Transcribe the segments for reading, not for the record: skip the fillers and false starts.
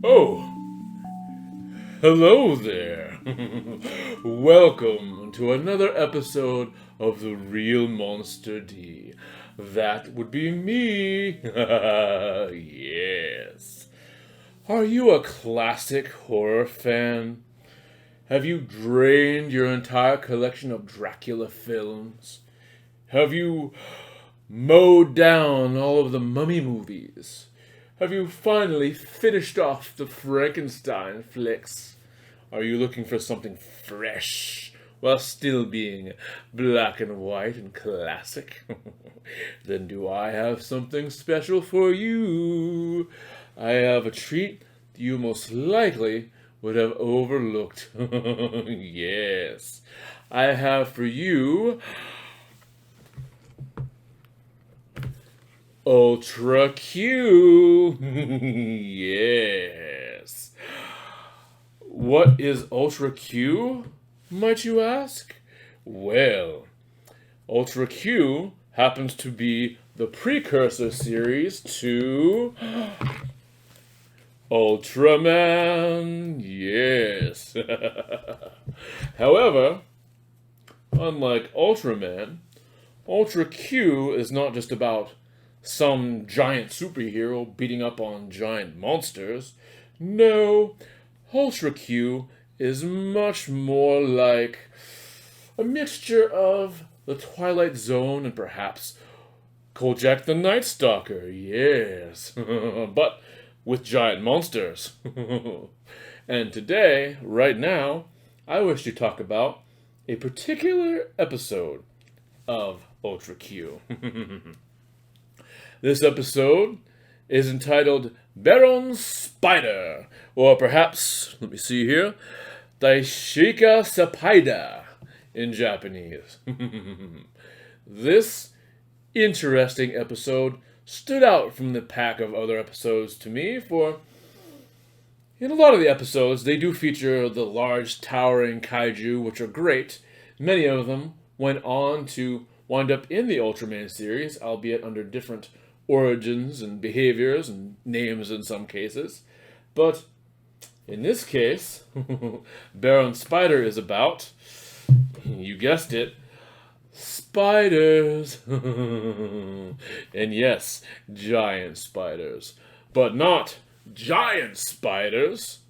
Oh, hello there. Welcome to another episode of The Real Monster D. That would be me. Yes. Are you a classic horror fan? Have you drained your entire collection of Dracula films? Have you mowed down all of the Mummy movies? Have you finally finished off the Frankenstein flicks? Are you looking for something fresh while still being black and white and classic? Then do I have something special for you? I have a treat you most likely would have overlooked. Yes, I have for you Ultra Q. Yes. What is Ultra Q, might you ask? Well, Ultra Q happens to be the precursor series to Ultraman. Yes. However, unlike Ultraman, Ultra Q is not just about some giant superhero beating up on giant monsters. No, Ultra Q is much more like a mixture of the Twilight Zone and perhaps Kojak the Night Stalker, yes, but with giant monsters. And today, right now, I wish to talk about a particular episode of Ultra Q. This episode is entitled Baron Spider, or perhaps, let me see here, Daishika Sapaida in Japanese. This interesting episode stood out from the pack of other episodes to me, for in a lot of the episodes, they do feature the large towering kaiju, which are great. Many of them went on to wind up in the Ultraman series, albeit under different origins and behaviors and names in some cases. But in this case, Baron Spider is about, you guessed it, spiders. And yes, giant spiders. But not giant spiders.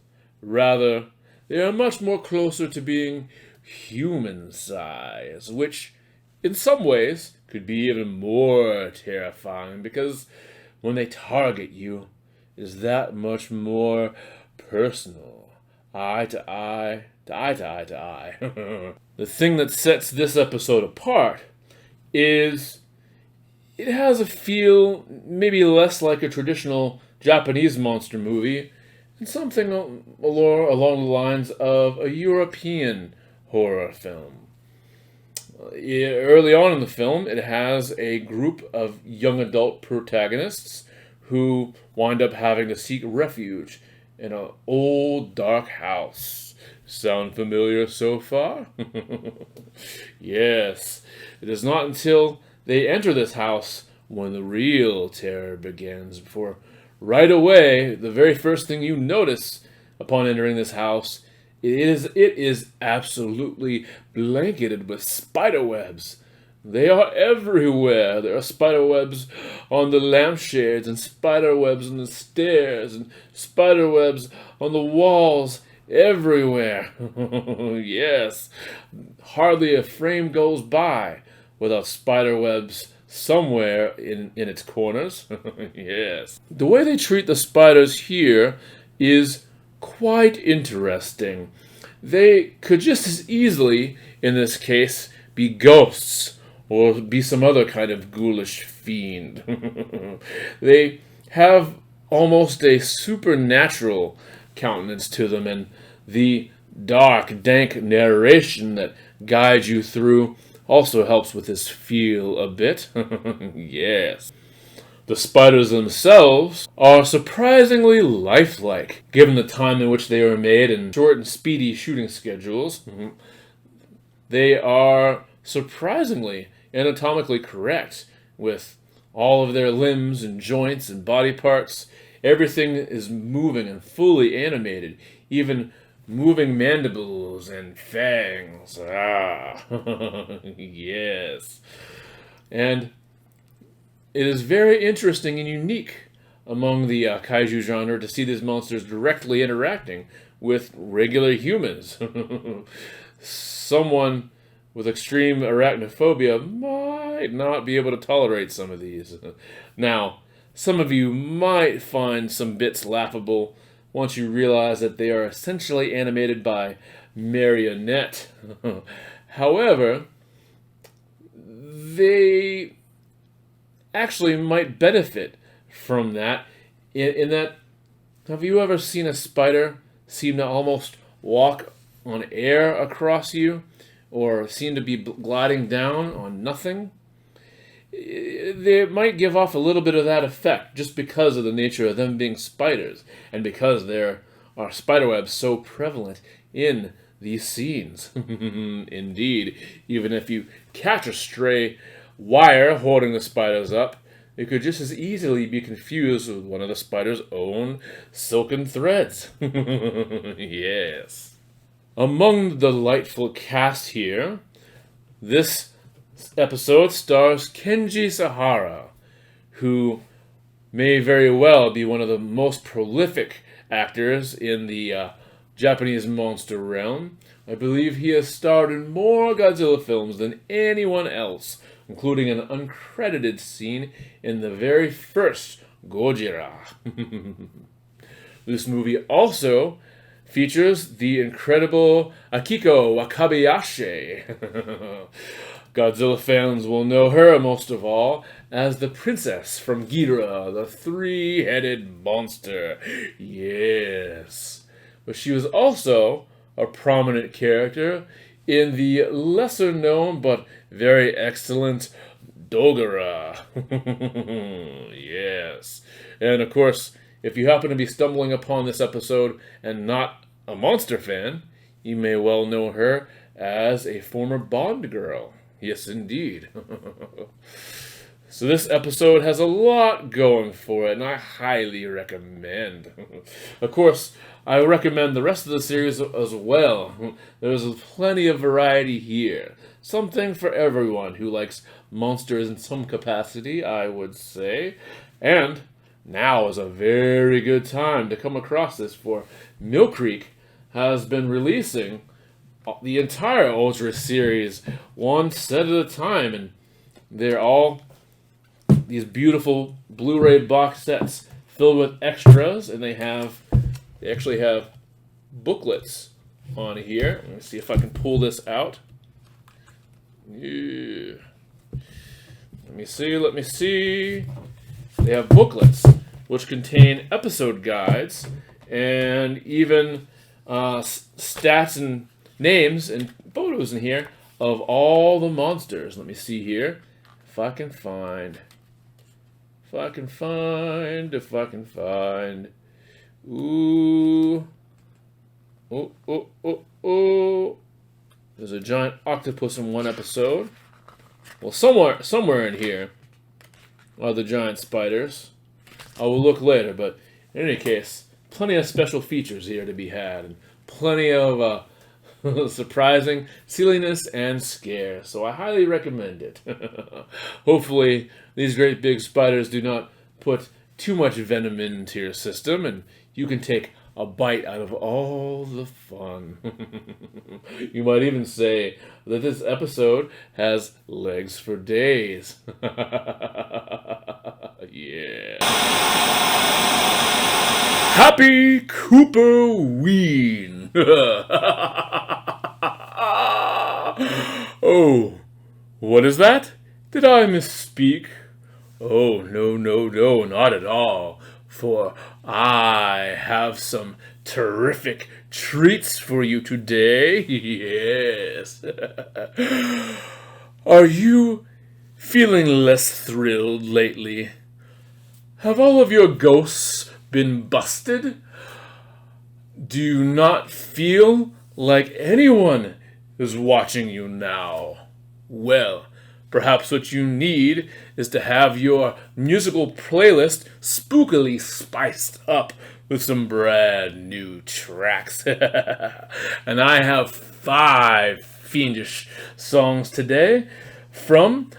Rather, they are much more closer to being human size, which in some ways could be even more terrifying, because when they target you, it is that much more personal. Eye to eye, to eye to eye to eye. The thing that sets this episode apart is it has a feel maybe less like a traditional Japanese monster movie and something along the lines of a European horror film. Early on in the film, it has a group of young adult protagonists who wind up having to seek refuge in an old dark house. Sound familiar so far? Yes. It is not until they enter this house when the real terror begins. For right away, the very first thing you notice upon entering this house, it is absolutely blanketed with spider webs. They are everywhere. There are spider webs on the lampshades, and spider webs on the stairs, and spider webs on the walls, everywhere. Yes. Hardly a frame goes by without spider webs somewhere in its corners. Yes. The way they treat the spiders here is quite interesting. They could just as easily, in this case, be ghosts or be some other kind of ghoulish fiend. They have almost a supernatural countenance to them, and the dark, dank narration that guides you through also helps with this feel a bit. Yes. The spiders themselves are surprisingly lifelike, given the time in which they were made and short and speedy shooting schedules. They are surprisingly anatomically correct, with all of their limbs and joints and body parts. Everything is moving and fully animated, even moving mandibles and fangs. Ah, yes. And it is very interesting and unique among the kaiju genre to see these monsters directly interacting with regular humans. Someone with extreme arachnophobia might not be able to tolerate some of these. Now, some of you might find some bits laughable once you realize that they are essentially animated by marionette. However, they actually might benefit from that in that, have you ever seen a spider seem to almost walk on air across you, or seem to be gliding down on nothing? They might give off a little bit of that effect just because of the nature of them being spiders, and because there are spiderwebs so prevalent in these scenes. Indeed, even if you catch a stray wire holding the spiders up, it could just as easily be confused with one of the spider's own silken threads. Yes. Among the delightful cast here, this episode stars Kenji Sahara, who may very well be one of the most prolific actors in the Japanese monster realm. I believe he has starred in more Godzilla films than anyone else, including an uncredited scene in the very first Gojira. This movie also features the incredible Akiko Wakabayashi. Godzilla fans will know her most of all as the princess from Ghidorah, the three-headed monster. Yes. But she was also a prominent character in the lesser-known but very excellent Dogora. Yes. And of course, if you happen to be stumbling upon this episode and not a monster fan, you may well know her as a former Bond girl. Yes, indeed. So this episode has a lot going for it, and I highly recommend. Of course, I recommend the rest of the series as well. There's plenty of variety here. Something for everyone who likes monsters in some capacity, I would say. And now is a very good time to come across this, for Mill Creek has been releasing the entire Ultra series one set at a time, and they're all these beautiful Blu-ray box sets filled with extras, and they actually have booklets on here. Let me see if I can pull this out. Yeah. Let me see. They have booklets which contain episode guides and even stats and names and photos in here of all the monsters. Let me see here if I can find. Ooh. Oh. There's a giant octopus in one episode. Well, somewhere in here are the giant spiders. I will look later, but in any case, plenty of special features here to be had, and plenty of surprising silliness and scare, so I highly recommend it. Hopefully, these great big spiders do not put too much venom into your system, and you can take a bite out of all the fun. You might even say that this episode has legs for days. Yeah. Happy Cooperween! Oh, what is that? Did I misspeak? Oh, no, not at all. For I have some terrific treats for you today. Yes. Are you feeling less thrilled lately? Have all of your ghosts been busted? Do you not feel like anyone is watching you now? Well, Perhaps what you need is to have your musical playlist spookily spiced up with some brand new tracks. And I have 5 fiendish songs today from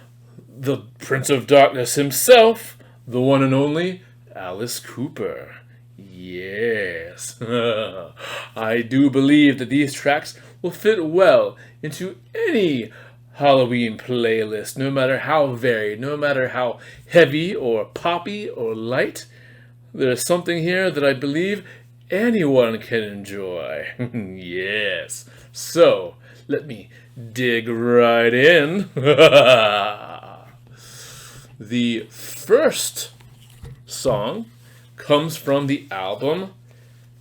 the Prince of Darkness himself, the one and only Alice Cooper. Yes. I do believe that these tracks will fit well into any Halloween playlist, no matter how varied, no matter how heavy or poppy or light. There's something here that I believe anyone can enjoy. Yes. So, let me dig right in. The first song comes from the album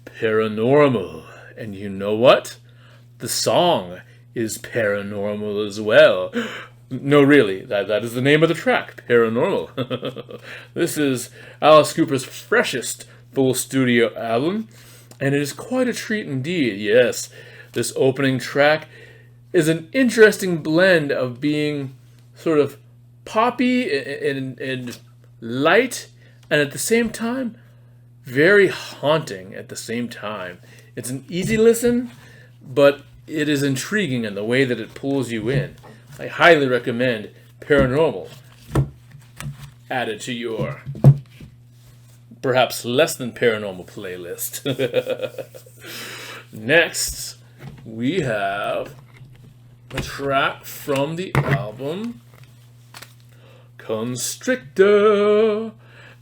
Paranormal. And you know what? The song is paranormal as well. No, really, that is the name of the track, Paranormal. This is Alice Cooper's freshest full studio album, and it is quite a treat indeed. Yes, this opening track is an interesting blend of being sort of poppy and light, and at the same time, very haunting at the same time. It's an easy listen, but it is intriguing in the way that it pulls you in. I highly recommend Paranormal. Add it to your perhaps less than paranormal playlist. Next, we have a track from the album Constrictor.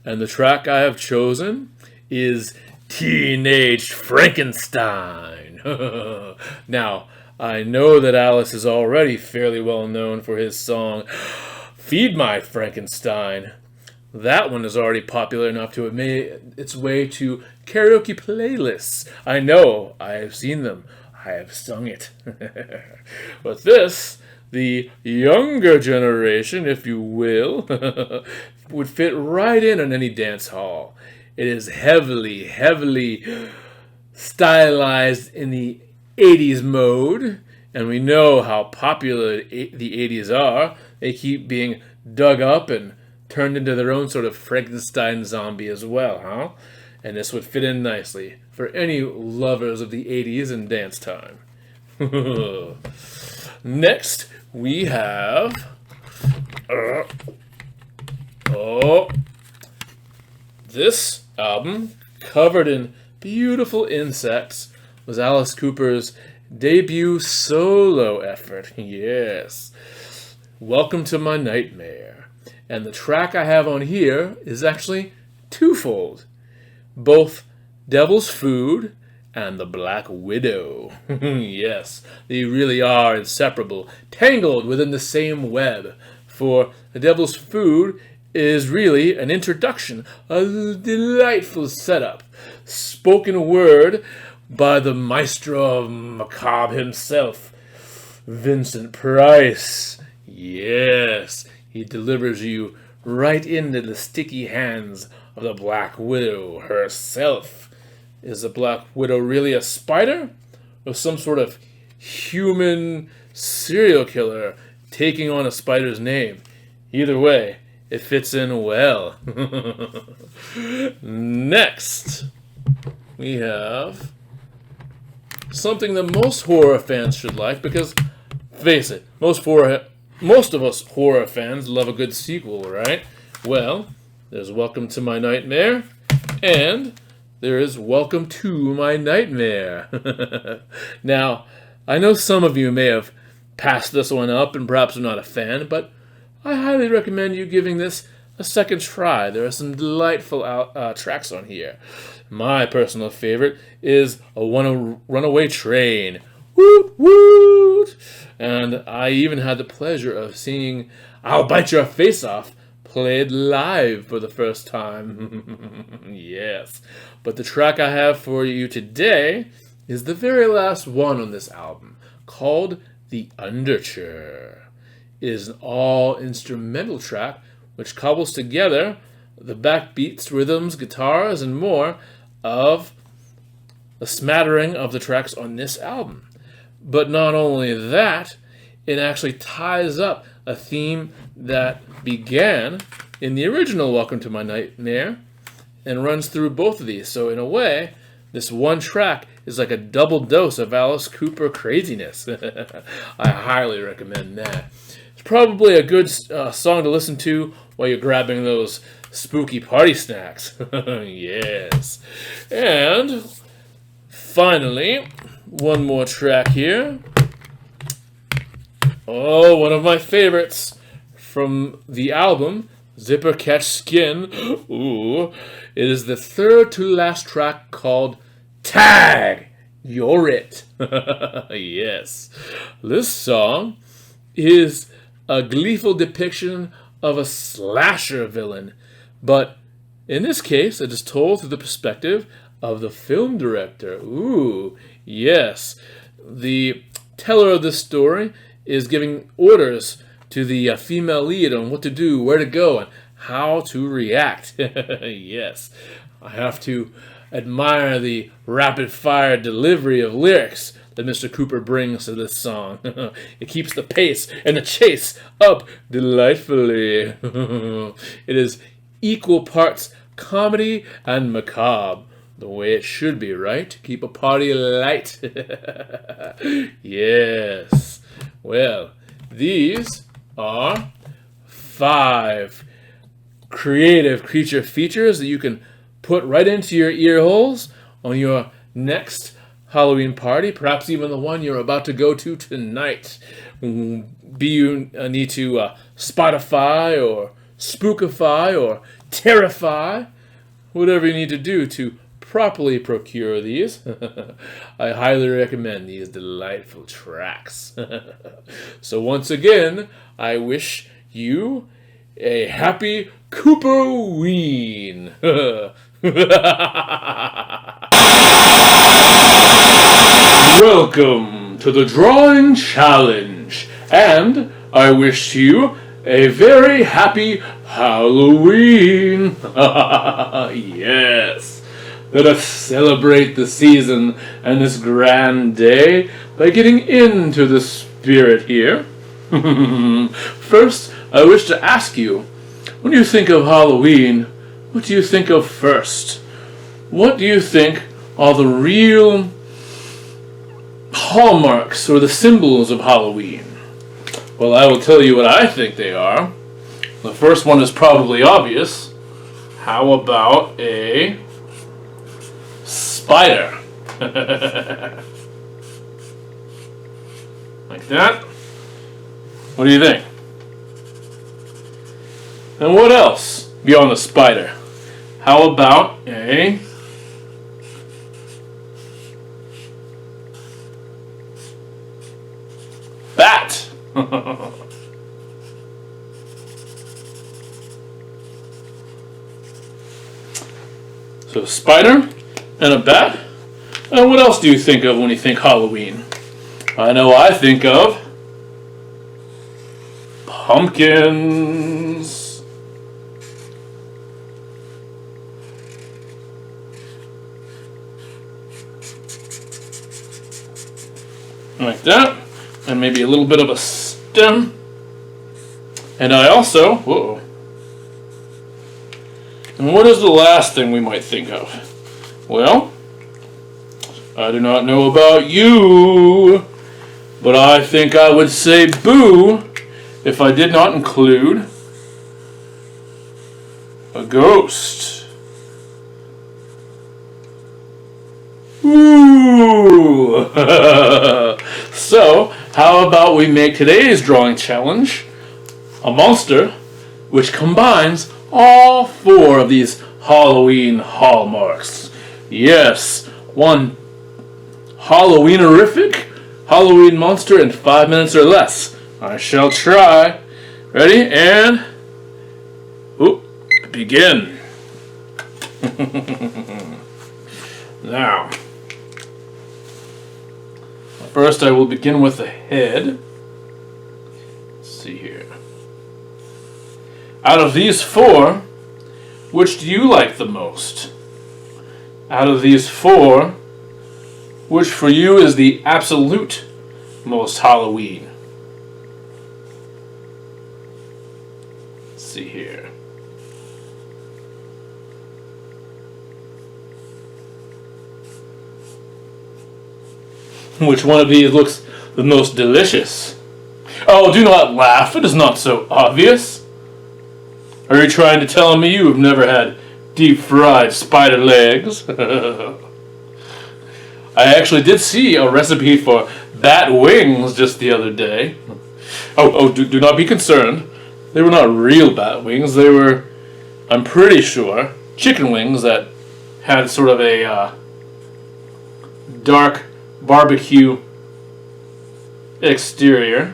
And the track I have chosen is Teenage Frankenstein. Now, I know that Alice is already fairly well known for his song Feed My Frankenstein. That one is already popular enough to have made its way to karaoke playlists. I know, I have seen them. I have sung it. But this, the younger generation, if you will, would fit right in any dance hall. It is heavily stylized in the 80s mode, and we know how popular the 80s are. They keep being dug up and turned into their own sort of Frankenstein zombie as well, huh? And this would fit in nicely for any lovers of the 80s and dance time. Next, we have this album, covered in beautiful insects, was Alice Cooper's debut solo effort. Yes. Welcome to My Nightmare. And the track I have on here is actually twofold. Both Devil's Food and The Black Widow. Yes, they really are inseparable, tangled within the same web. For The Devil's Food is really an introduction, a delightful setup, spoken word by the maestro of macabre himself, Vincent Price. Yes, he delivers you right into the sticky hands of the Black Widow herself. Is the Black Widow really a spider, or some sort of human serial killer taking on a spider's name? Either way, it fits in well. Next, we have something that most horror fans should like, because, face it, most of us horror fans love a good sequel, right? Well, there's Welcome to My Nightmare, and there is Welcome to My Nightmare. Now, I know some of you may have passed this one up and perhaps are not a fan, but I highly recommend you giving this a second try. There are some delightful tracks on here. My personal favorite is A Runaway Train. Woot woot! And I even had the pleasure of seeing I'll Bite Your Face Off played live for the first time. Yes. But the track I have for you today is the very last one on this album, called The Underchair. It is an all-instrumental track which cobbles together the backbeats, rhythms, guitars, and more of a smattering of the tracks on this album. But not only that, it actually ties up a theme that began in the original Welcome to My Nightmare and runs through both of these. So in a way, this one track is like a double dose of Alice Cooper craziness. I highly recommend that. It's probably a good song to listen to while you're grabbing those spooky party snacks. Yes. And finally, one more track here. Oh, one of my favorites from the album, Zipper Catch Skin. Ooh. It is the third to last track called Tag. You're It. Yes. This song is a gleeful depiction of a slasher villain, but in this case, it is told through the perspective of the film director. Ooh, yes. The teller of this story is giving orders to the female lead on what to do, where to go, and how to react. Yes. I have to admire the rapid-fire delivery of lyrics that Mr. Cooper brings to this song. It keeps the pace and the chase up delightfully. It is equal parts comedy and macabre, the way it should be, right? Keep a party light. Yes. Well, these are 5 creative creature features that you can put right into your ear holes on your next Halloween party, perhaps even the one you're about to go to tonight. Be you need to Spotify or Spookify or Terrify, whatever you need to do to properly procure these. I highly recommend these delightful tracks. So once again, I wish you a happy Cooperween. Welcome to the drawing challenge, and I wish you a very happy Halloween. Yes. Let us celebrate the season and this grand day by getting into the spirit here. First, I wish to ask you, when you think of Halloween, what do you think of first? What do you think are the real hallmarks or the symbols of Halloween? Well, I will tell you what I think they are. The first one is probably obvious. How about a spider? Like that? What do you think? And what else beyond the spider? How about a bat? So a spider and a bat. And what else do you think of when you think Halloween? I know I think of pumpkins. Like that. And maybe a little bit of a stem. And I also... Whoa. And what is the last thing we might think of? Well, I do not know about you, but I think I would say boo if I did not include a ghost. Ooh! So, how about we make today's drawing challenge a monster which combines all 4 of these Halloween hallmarks. Yes, one Halloweenific Halloween monster in 5 minutes or less. I shall try. Ready? And... begin. Now, first I will begin with the head. Let's see here. Out of these 4, which do you like the most? Out of these 4, which for you is the absolute most Halloween? Let's see here. Which one of these looks the most delicious? Oh, do not laugh. It is not so obvious. Are you trying to tell me you have never had deep-fried spider legs? I actually did see a recipe for bat wings just the other day. Do not be concerned. They were not real bat wings. They were, I'm pretty sure, chicken wings that had sort of a dark barbecue exterior.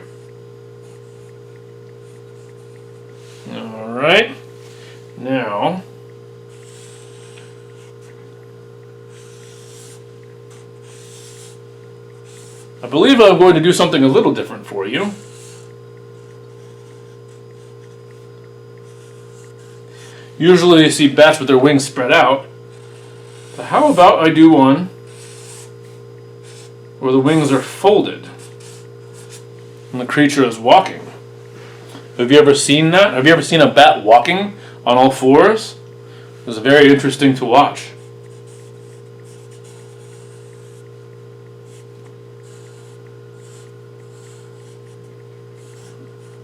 Alright. Now, I believe I'm going to do something a little different for you. Usually you see bats with their wings spread out. But how about I do one where the wings are folded and the creature is walking? Have you ever seen that? Have you ever seen a bat walking on all fours? It's very interesting to watch.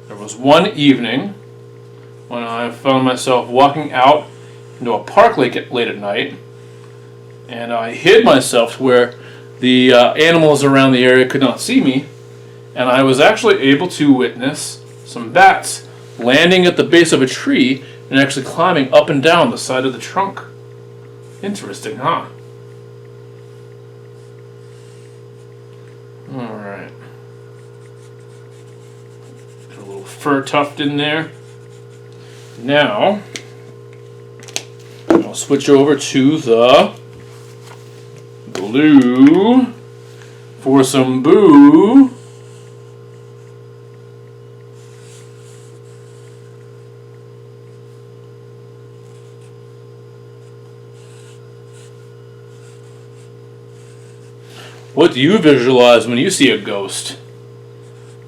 There was one evening when I found myself walking out into a park late at night, and I hid myself where the animals around the area could not see me, and I was actually able to witness some bats landing at the base of a tree and actually climbing up and down the side of the trunk. Interesting, huh? Alright. Got a little fur tuft in there. Now, I'll switch over to the blue for some boo. What do you visualize when you see a ghost?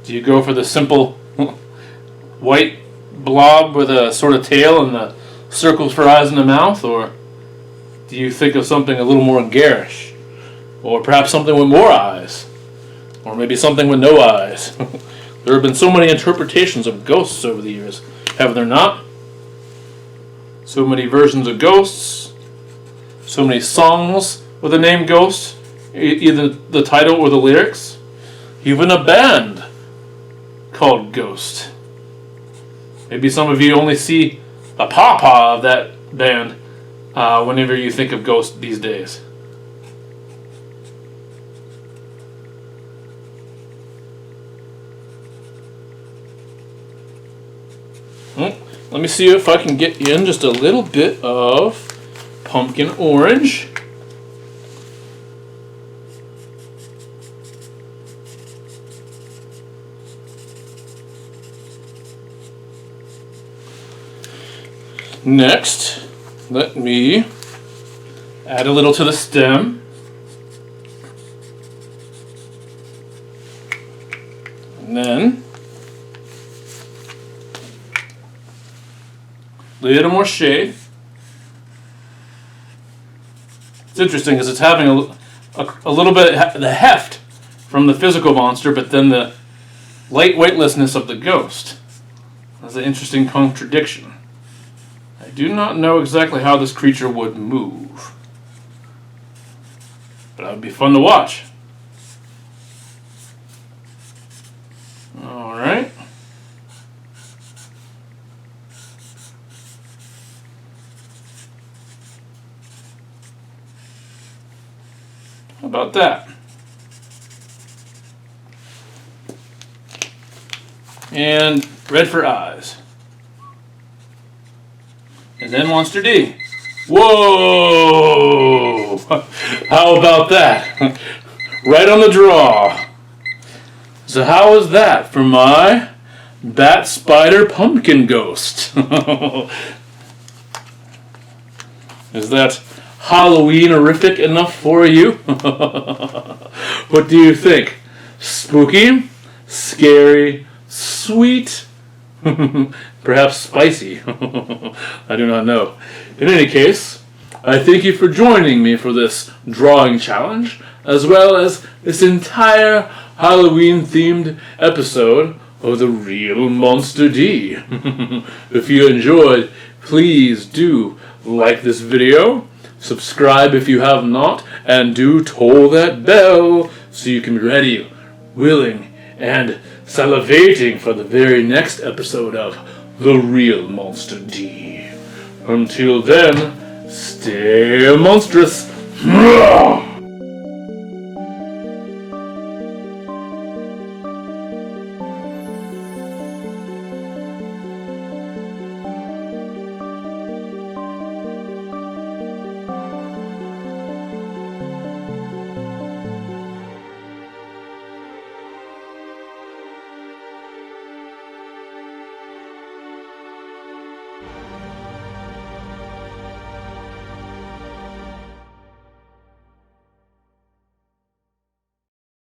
Do you go for the simple white blob with a sort of tail and the circles for eyes in the mouth, or do you think of something a little more garish, or perhaps something with more eyes, or maybe something with no eyes? There have been so many interpretations of ghosts over the years, have there not? So many versions of ghosts, so many songs with the name Ghost, either the title or the lyrics, even a band called Ghost. Maybe some of you only see a pawpaw of that band whenever you think of Ghost these days. Let me see if I can get in just a little bit of pumpkin orange. Next, let me add a little to the stem. And then a little more shade. It's interesting because it's having a little bit of the heft from the physical monster, but then the light weightlessness of the ghost. That's an interesting contradiction. I do not know exactly how this creature would move, but that would be fun to watch. Alright. How about that? And red for eyes. And then Monster D. Whoa! How about that? Right on the draw. So how was that for my Bat Spider Pumpkin Ghost? Is that Halloween-orific enough for you? What do you think? Spooky? Scary? Sweet? Perhaps spicy. I do not know. In any case, I thank you for joining me for this drawing challenge, as well as this entire Halloween-themed episode of The Real Monster D. If you enjoyed, please do like this video, subscribe if you have not, and do toll that bell so you can be ready, willing, and salivating for the very next episode of The Real Monster D. Until then, stay monstrous.